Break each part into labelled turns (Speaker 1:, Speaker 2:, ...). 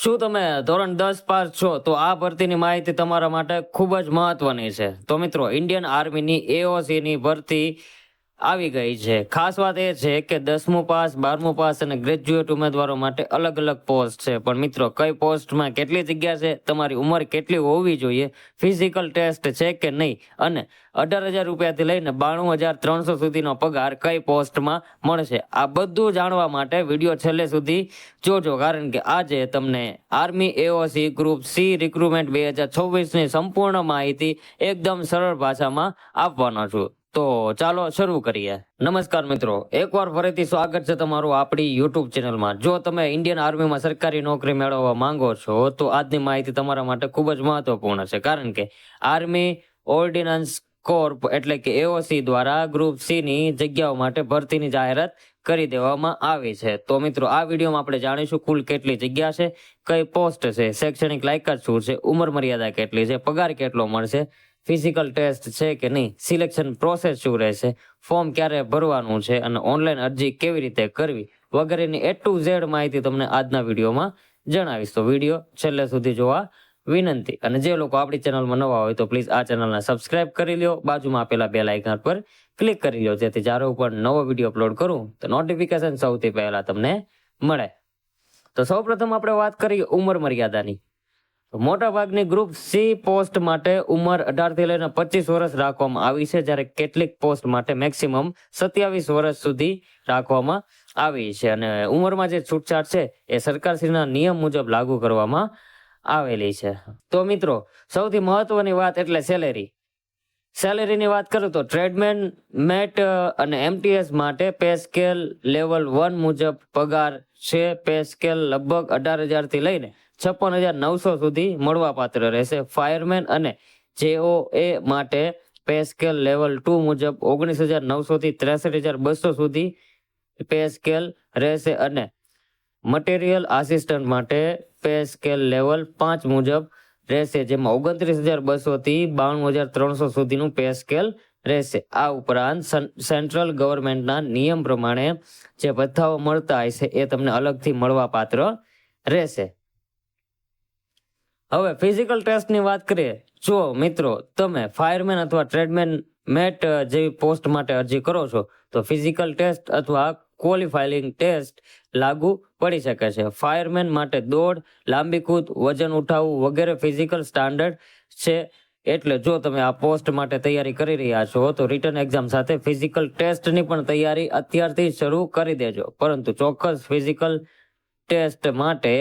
Speaker 1: શું તમે ધોરણ 10 પાસ છો તો આ ભરતીની માહિતી તમારા માટે ખૂબ જ મહત્વની છે. તો મિત્રો, ઇન્ડિયન આર્મીની AOC ની ભરતી આવી ગઈ છે. ખાસ વાત એ છે કે 10મું પાસ, 12મું પાસ અને ગ્રેજ્યુએટ ઉમેદવારો માટે અલગ અલગ પોસ્ટ છે. પણ મિત્રો, કઈ પોસ્ટમાં કેટલી જગ્યા છે, તમારી ઉંમર કેટલી હોવી જોઈએ, ફિઝિકલ ટેસ્ટ છે કે નહીં, અને 18,000 રૂપિયાથી લઈને 92,300 સુધીનો પગાર કઈ પોસ્ટમાં મળશે, આ બધું જાણવા માટે વિડીયો છેલ્લે સુધી જોજો. કારણ કે આજે તમને army AOC group C recruitment 2026ની સંપૂર્ણ માહિતી એકદમ સરળ ભાષામાં આપવાનો છું. તો ચાલો શરૂ કરીએ. નમસ્કાર મિત્રો, એકવાર ફરીથી સ્વાગત છે તમારું આપણી YouTube ચેનલમાં. જો તમે ઇન્ડિયન આર્મીમાં સરકારી નોકરી મેળવવા માંગો છો તો આજની માહિતી તમારા માટે ખૂબ જ મહત્વપૂર્ણ છે. કારણ કે આર્મી ઓર્ડિનન્સ કોર્પ એટલે કે AOC દ્વારા ગ્રુપ C ની જગ્યાઓ માટે ભરતીની જાહેરાત કરી દેવામાં આવી છે. તો મિત્રો, આ વિડીયોમાં આપણે જાણીશું કુલ કેટલી જગ્યા છે, કઈ પોસ્ટ છે, શૈક્ષણિક લાયકાત શું છે, ઉંમર મર્યાદા કેટલી છે, પગાર કેટલો મળશે, ફિઝિકલ ટેસ્ટ છે કે નહીં, સિલેક્શન પ્રોસેસ શું રહેશે, ફોર્મ ક્યારે ભરવાનું છે અને ઓનલાઈન અરજી કેવી રીતે કરવી વગેરેની A to Z માહિતી તમને આજના વિડીયોમાં જણાવીશ. તો વિડીયો છેલ્લે સુધી જોવા વિનંતી. અને જે લોકો આપણી ચેનલમાં નવા હોય તો પ્લીઝ આ ચેનલને સબસ્ક્રાઇબ કરી લ્યો, બાજુમાં આપેલા બેલ આઇકન પર ક્લિક કરી લ્યો, જેથી જ્યારે ઉપર નવો વિડીયો અપલોડ કરું તો નોટિફિકેશન સૌથી પહેલા તમને મળે. તો સૌપ્રથમ આપણે વાત કરીએ ઉંમર મર્યાદાની. મોટા ભાગની ગ્રુપ C પોસ્ટ માટે ઉંમર 18 થી લઈને 25 વર્ષ રાખવામાં આવી છે, જ્યારે કેટલીક પોસ્ટ માટે મેક્સિમમ 27 વર્ષ સુધી રાખવામાં આવી છે. અને ઉંમરમાં જે છૂટછાટ છે એ સરકારશ્રીના નિયમ મુજબ લાગુ કરવામાં આવેલી છે. તો મિત્રો, સૌથી મહત્વની વાત એટલે સેલેરીની વાત કરું તો ટ્રેડમેન, મેટ અને MTS માટે પે સ્કેલ લેવલ 1 મુજબ પગાર છે. પે સ્કેલ લગભગ 18,000 થી લઈને 56,900 સુધી મળવાપાત્ર રહેશે. ફાયરમેન અને JOA માટે પે સ્કેલ લેવલ 2 મુજબ 19,900 થી 63,200 સુધી પે સ્કેલ રહેશે. અને મટીરિયલ આસિસ્ટન્ટ માટે પે સ્કેલ લેવલ 5 મુજબ રહેશે, જેમાં 29,200 થી 92,300 સુધીનું પે સ્કેલ રહેશે. આ ઉપરાંત સેન્ટ્રલ ગવર્મેન્ટના નિયમ પ્રમાણે જે ભથ્થાઓ મળતા હશે એ તમને અલગથી મળવાપાત્ર રહેશે. હવે ફિઝિકલ ટેસ્ટની વાત કરીએ. જો મિત્રો, તમે ફાયરમેન અથવા ટ્રેડમેન, મેટ જેવી પોસ્ટ માટે અરજી કરો છો તો ફિઝિકલ ટેસ્ટ અથવા ક્વોલિફાઇંગ ટેસ્ટ લાગુ પડી શકે છે. ફાયરમેન માટે દોડ, લાંબી કૂદ, વજન ઉઠાવવું વગેરે ફિઝિકલ સ્ટાન્ડર્ડ છે. એટલે જો તમે આ પોસ્ટ માટે તૈયારી કરી રહ્યા છો તો રિટન એક્ઝામ સાથે ફિઝિકલ ટેસ્ટની પણ તૈયારી અત્યારથી શરૂ કરી દેજો. પરંતુ ચોક્કસ ફિઝિકલ ટેસ્ટ માટે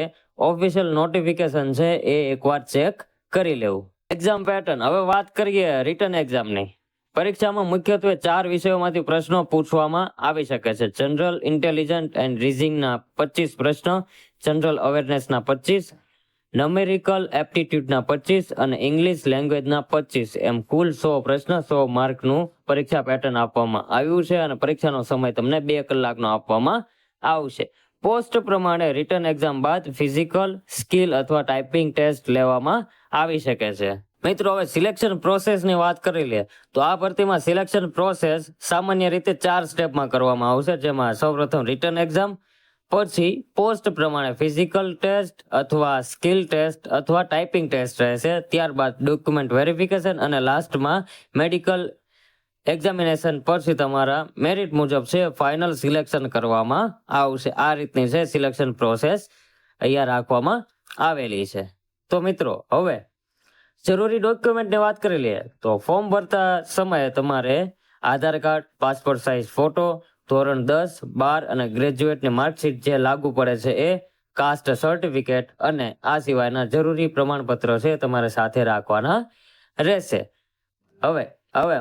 Speaker 1: ઓફિશિયલ નોટિફિકેશન છે એ એકવાર ચેક કરી લેવું. Exam pattern. હવે વાત કરીએ રિટન એક્ઝામની. પરીક્ષામાં મુખ્યત્વે 4 વિષયોમાંથી પ્રશ્નો પૂછવામાં આવી શકે છે. જનરલ ઇન્ટેલિજન્સ એન્ડ રીઝનિંગના 25 પ્રશ્નો, જનરલ અવેરનેસના 25, ન્યુમેરિકલ એપ્ટિટ્યુડના 25 અને ઇંગ્લિશ લેંગ્વેજના 25, એમ કુલ 100 પ્રશ્ન, 100 માર્કનું પરીક્ષા પેટર્ન આપવામાં આવ્યું છે. અને પરીક્ષાનો સમય તમને 2 કલાકનો આપવામાં આવશે. પોસ્ટ પ્રમાણે રિટન એક્ઝામ બાદ ફિઝિકલ, સ્કિલ અથવા ટાઈપિંગ ટેસ્ટ લેવામાં આવી શકે છે. મિત્રો, હવે સિલેક્શન પ્રોસેસની વાત કરી લે તો આ ભરતીમાં સિલેક્શન પ્રોસેસ સામાન્ય રીતે 4 સ્ટેપમાં કરવામાં આવશે, જેમાં સૌપ્રથમ રિટન એક્ઝામ, પછી પોસ્ટ પ્રમાણે ફિઝિકલ ટેસ્ટ અથવા સ્કિલ ટેસ્ટ અથવા ટાઈપિંગ ટેસ્ટ રહેશે. ત્યારબાદ ડોક્યુમેન્ટ વેરિફિકેશન અને લાસ્ટમાં મેડિકલ એક્ઝામિનેશન. પછી તમારા મેરિટ મુજબ છે ફાઇનલ સિલેક્શન કરવામાં આવશે. આ રીતની છે સિલેક્શન પ્રોસેસ અહીંયા રાખવામાં આવેલી છે. તો મિત્રો, હવે જરૂરી ડોક્યુમેન્ટની વાત કરી લઈએ તો ફોર્મ ભરતા સમયે તમારે આધાર કાર્ડ, પાસપોર્ટ સાઇઝ ફોટો, ધોરણ 10, 12 અને ગ્રેજ્યુએટની માર્કશીટ જે લાગુ પડે છે એ, કાસ્ટ સર્ટિફિકેટ અને આ સિવાયના જરૂરી પ્રમાણપત્રો છે તમારે સાથે રાખવાના રહેશે. હવે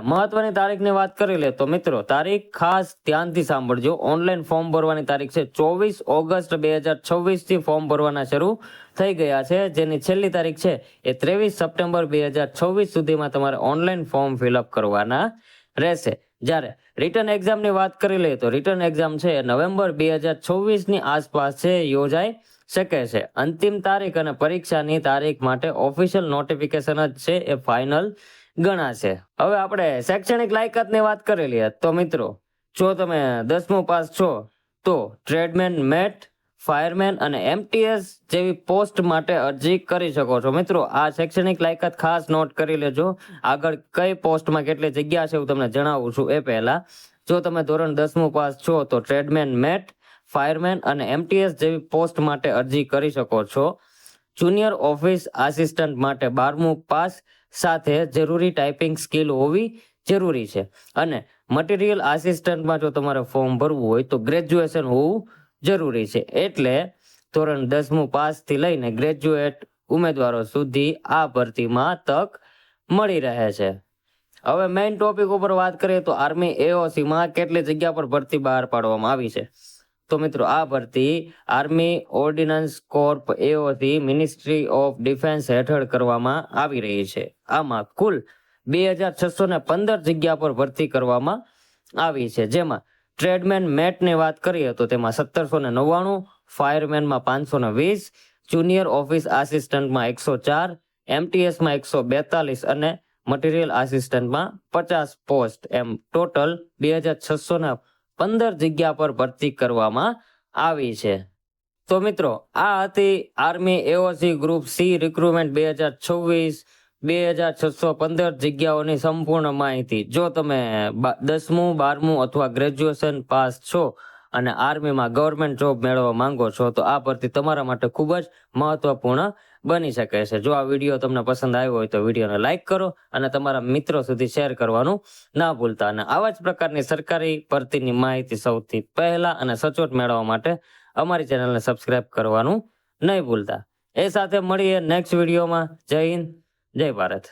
Speaker 1: મહત્વની તારીખની વાત કરી લે તો મિત્રો, તારીખ ખાસ ધ્યાનથી સાંભળજો. ઓનલાઈન ફોર્મ ભરવાની તારીખ છે 24 ઓગસ્ટ 2026 થી ફોર્મ ભરવાના શરૂ થઈ ગયા છે, જેની છેલ્લી તારીખ છે એ 23 સપ્ટેમ્બર 2026 સુધીમાં તમારે ઓનલાઈન ફોર્મ ફિલઅપ કરવાના રહેશે. જ્યારે રિટન એક્ઝામની વાત કરી લઈએ તો રિટન એક્ઝામ છે નવેમ્બર 2026ની આસપાસ છે યોજાઈ શકે છે. અંતિમ તારીખ અને પરીક્ષાની તારીખ માટે ઓફિશિયલ નોટિફિકેશન જ છે એ ફાઇનલ ગણાશે. હવે આપણે શૈક્ષણિક લાયકાતની વાત કરી લઈએ તો મિત્રો, જો તમે 10મું પાસ છો તો ટ્રેડમેન, મેટ, ફાયરમેન અને MTS જેવી પોસ્ટ માટે અરજી કરી શકો છો. મિત્રો, આ શૈક્ષણિક લાયકાત ખાસ નોટ કરી લેજો. આગળ કઈ પોસ્ટમાં કેટલી જગ્યા છે હું તમને જણાવું છું. એ પહેલા, જો તમે ધોરણ 10મું પાસ છો તો ટ્રેડમેન મેટ, ફાયરમેન અને MTS જેવી પોસ્ટ માટે અરજી કરી શકો છો. જુનિયર ઓફિસ આસિસ્ટન્ટ માટે 12મું પાસ સાથે જરૂરી ટાઈપિંગ સ્કિલ હોવી જરૂરી છે. અને મટીરિયલ આસિસ્ટન્ટમાં જો તમારે ફોર્મ ભરવું હોય તો ગ્રેજ્યુએશન હોવું જરૂરી છે. એટલે ધોરણ 10મું પાસથી લઈને ગ્રેજ્યુએટ ઉમેદવારો સુધી આ ભરતીમાં તક મળી રહે છે. હવે મેઇન ટોપિક ઉપર વાત કરીએ તો આર્મી AOCમાં કેટલી જગ્યા પર ભરતી બહાર પાડવામાં આવી છે. તો મિત્રો, આ ભરતી army ordnance Corp AOC ministry of defence હેઠળ કરવામાં આવી રહી છે. આમાં કુલ 2615 જગ્યા પર ભરતી કરવામાં આવી છે. જેમાં ટ્રેડમેન મેટની વાત કરીએ તો તેમાં 1799, ફાયરમેનમાં 520, જુનિયર ઓફિસ આસિસ્ટન્ટમાં 104, MTSમાં 142 અને મટીરિયલ આસિસ્ટન્ટમાં 50 પોસ્ટ, એમ ટોટલ 2615 જગ્યા પર ભરતી કરવામાં આવી છે. તો મિત્રો, આ હતી army AOC group C recruitment 2026 2615 જગ્યાઓની સંપૂર્ણ માહિતી. જો તમે 10મું 12મું અથવા ગ્રેજ્યુએશન પાસ છો અને આર્મીમાં ગવર્મેન્ટ જોબ મેળવવા માંગો છો તો આ ભરતી તમારા માટે ખૂબ જ મહત્વપૂર્ણ બની શકે છે. જો આ વિડીયો તમને પસંદ આવ્યો હોય તો વિડીયોને લાઈક કરો અને તમારા મિત્રો સુધી શેર કરવાનું ના ભૂલતા. અને આવા જ પ્રકારની સરકારી ભરતીની માહિતી સૌથી પહેલા અને સચોટ મેળવવા માટે અમારી ચેનલને સબસ્ક્રાઇબ કરવાનું નહીં ભૂલતા. એ સાથે મળીએ નેક્સ્ટ વિડીયોમાં. જય હિન્દ, જય ભારત.